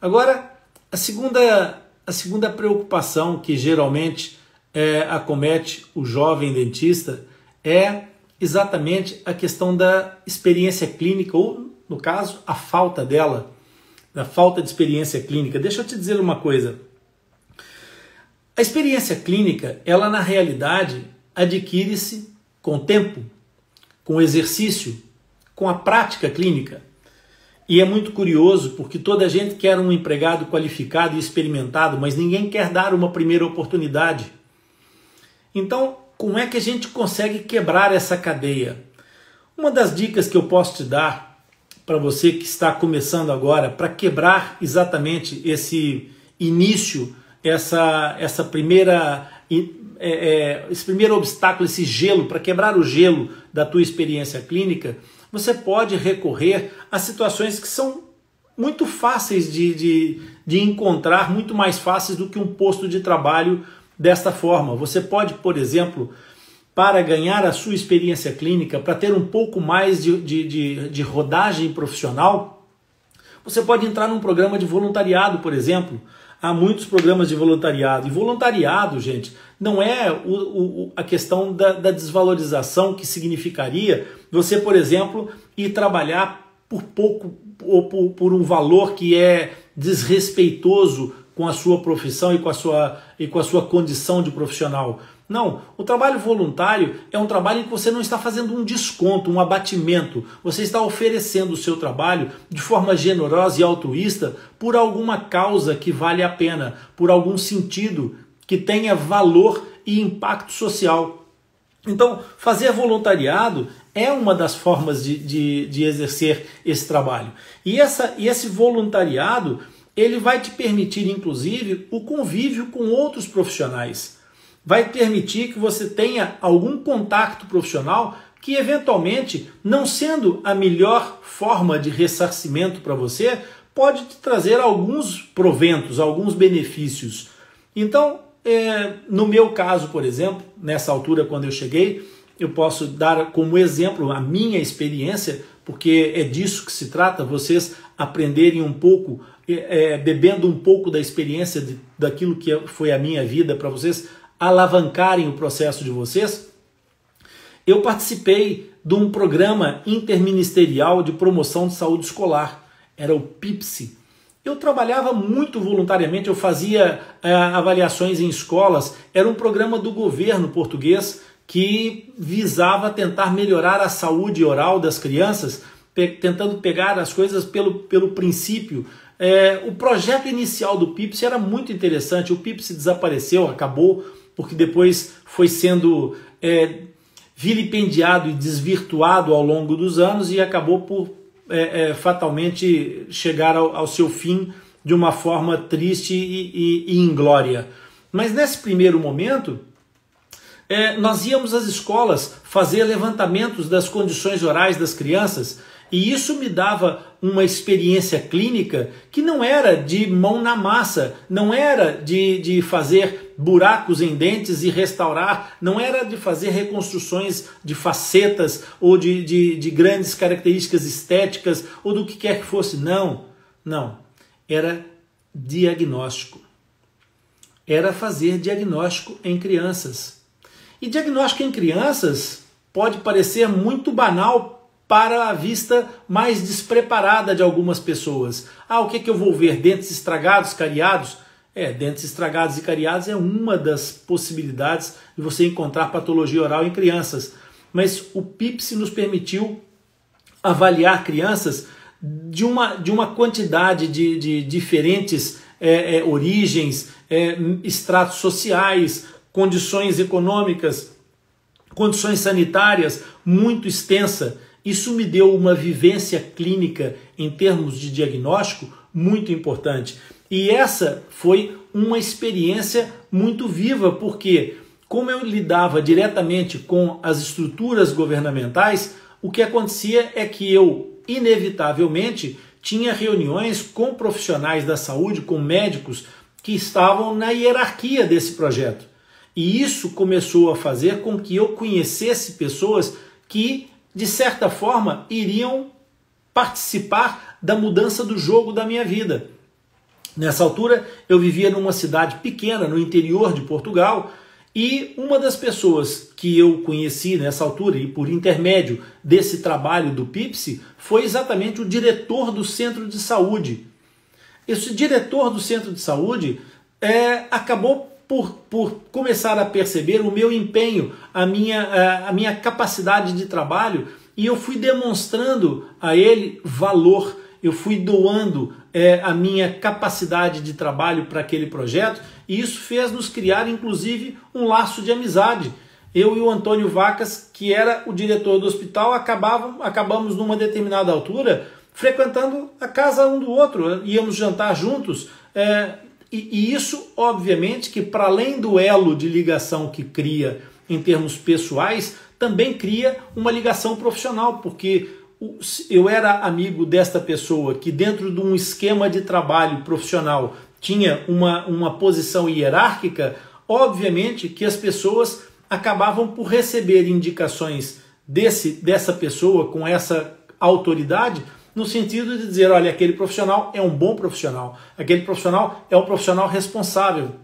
Agora, a segunda preocupação que geralmente acomete o jovem dentista é exatamente a questão da experiência clínica, ou, no caso, a falta dela, da falta de experiência clínica. Deixa eu te dizer uma coisa. A experiência clínica, ela na realidade adquire-se com o tempo, com o exercício, com a prática clínica. E é muito curioso porque toda a gente quer um empregado qualificado e experimentado, mas ninguém quer dar uma primeira oportunidade. Então, como é que a gente consegue quebrar essa cadeia? Uma das dicas que eu posso te dar para você que está começando agora, para quebrar exatamente esse início, esse primeiro obstáculo, esse gelo, para quebrar o gelo da tua experiência clínica, você pode recorrer a situações que são muito fáceis de encontrar, muito mais fáceis do que um posto de trabalho desta forma. Você pode, por exemplo, para ganhar a sua experiência clínica, para ter um pouco mais de rodagem profissional, você pode entrar num programa de voluntariado, por exemplo. Há muitos programas de voluntariado. E voluntariado, gente, não é a questão da desvalorização que significaria você, por exemplo, ir trabalhar por pouco ou por um valor que é desrespeitoso com a sua profissão e com a sua condição de profissional. Não, o trabalho voluntário é um trabalho em que você não está fazendo um desconto, um abatimento. Você está oferecendo o seu trabalho de forma generosa e altruísta por alguma causa que vale a pena, por algum sentido que tenha valor e impacto social. Então, fazer voluntariado é uma das formas de exercer esse trabalho. E esse voluntariado, ele vai te permitir, inclusive, o convívio com outros profissionais. Vai permitir que você tenha algum contato profissional que, eventualmente, não sendo a melhor forma de ressarcimento para você, pode te trazer alguns proventos, alguns benefícios. Então, no meu caso, por exemplo, nessa altura, quando eu cheguei, eu posso dar como exemplo a minha experiência, porque é disso que se trata, vocês aprenderem um pouco, bebendo um pouco da experiência daquilo que foi a minha vida, para vocês alavancarem o processo de vocês. Eu participei de um programa interministerial de promoção de saúde escolar, era o PIPSE. Eu trabalhava muito voluntariamente, eu fazia avaliações em escolas, era um programa do governo português que visava tentar melhorar a saúde oral das crianças, tentando pegar as coisas pelo princípio. O projeto inicial do PIPSE era muito interessante, o PIPSE desapareceu, acabou, porque depois foi sendo vilipendiado e desvirtuado ao longo dos anos e acabou por fatalmente chegar ao seu fim de uma forma triste e inglória. Mas nesse primeiro momento, nós íamos às escolas fazer levantamentos das condições orais das crianças, e isso me dava uma experiência clínica que não era de mão na massa, não era de fazer buracos em dentes e restaurar, não era de fazer reconstruções de facetas ou de grandes características estéticas ou do que quer que fosse. Não. Era diagnóstico. Era fazer diagnóstico em crianças. E diagnóstico em crianças pode parecer muito banal para a vista mais despreparada de algumas pessoas. O que eu vou ver? Dentes estragados, cariados? Dentes estragados e cariados é uma das possibilidades de você encontrar patologia oral em crianças. Mas o PIPSE nos permitiu avaliar crianças de uma quantidade de diferentes origens, estratos sociais, condições econômicas, condições sanitárias muito extensa. Isso me deu uma vivência clínica em termos de diagnóstico muito importante. E essa foi uma experiência muito viva, porque como eu lidava diretamente com as estruturas governamentais, o que acontecia é que eu, inevitavelmente, tinha reuniões com profissionais da saúde, com médicos que estavam na hierarquia desse projeto. E isso começou a fazer com que eu conhecesse pessoas que, de certa forma, iriam participar da mudança do jogo da minha vida. Nessa altura eu vivia numa cidade pequena no interior de Portugal, e uma das pessoas que eu conheci nessa altura e por intermédio desse trabalho do PIPSE foi exatamente o diretor do centro de saúde. Esse diretor do centro de saúde acabou por começar a perceber o meu empenho, a minha capacidade de trabalho, e eu fui demonstrando a ele valor, eu fui doando a minha capacidade de trabalho para aquele projeto, e isso fez nos criar, inclusive, um laço de amizade. Eu e o Antônio Vacas, que era o diretor do hospital, acabamos numa determinada altura frequentando a casa um do outro, íamos jantar juntos, e isso, obviamente, que para além do elo de ligação que cria em termos pessoais, também cria uma ligação profissional, porque eu era amigo desta pessoa que dentro de um esquema de trabalho profissional tinha uma posição hierárquica. Obviamente que as pessoas acabavam por receber indicações dessa pessoa com essa autoridade, no sentido de dizer, olha, aquele profissional é um bom profissional, aquele profissional é um profissional responsável.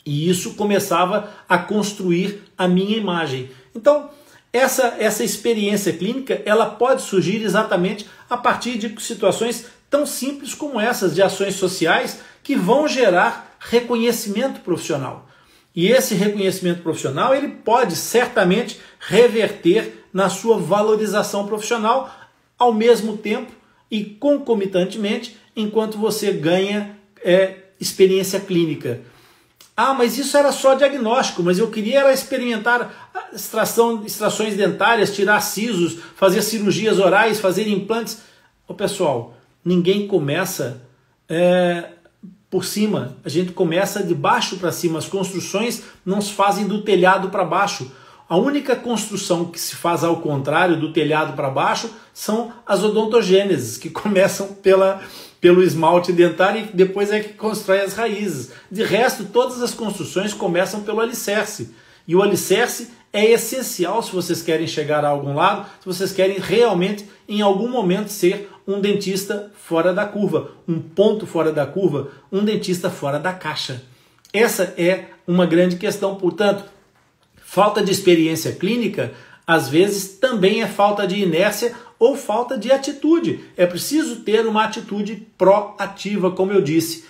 E isso começava a construir a minha imagem. Então, essa experiência clínica, ela pode surgir exatamente a partir de situações tão simples como essas, de ações sociais que vão gerar reconhecimento profissional. E esse reconhecimento profissional, ele pode certamente reverter na sua valorização profissional, ao mesmo tempo e concomitantemente, enquanto você ganha experiência clínica. Ah, mas isso era só diagnóstico, mas eu queria era experimentar extrações dentárias, tirar sisos, fazer cirurgias orais, fazer implantes. Ô, pessoal, ninguém começa por cima, a gente começa de baixo para cima. As construções não se fazem do telhado para baixo. A única construção que se faz ao contrário, do telhado para baixo, são as odontogêneses, que começam pelo esmalte dentário e depois é que constrói as raízes. De resto, todas as construções começam pelo alicerce. E o alicerce é essencial se vocês querem chegar a algum lado, se vocês querem realmente, em algum momento, ser um dentista fora da curva, um ponto fora da curva, um dentista fora da caixa. Essa é uma grande questão. Portanto, falta de experiência clínica, às vezes, também é falta de inércia ou falta de atitude. É preciso ter uma atitude proativa, como eu disse.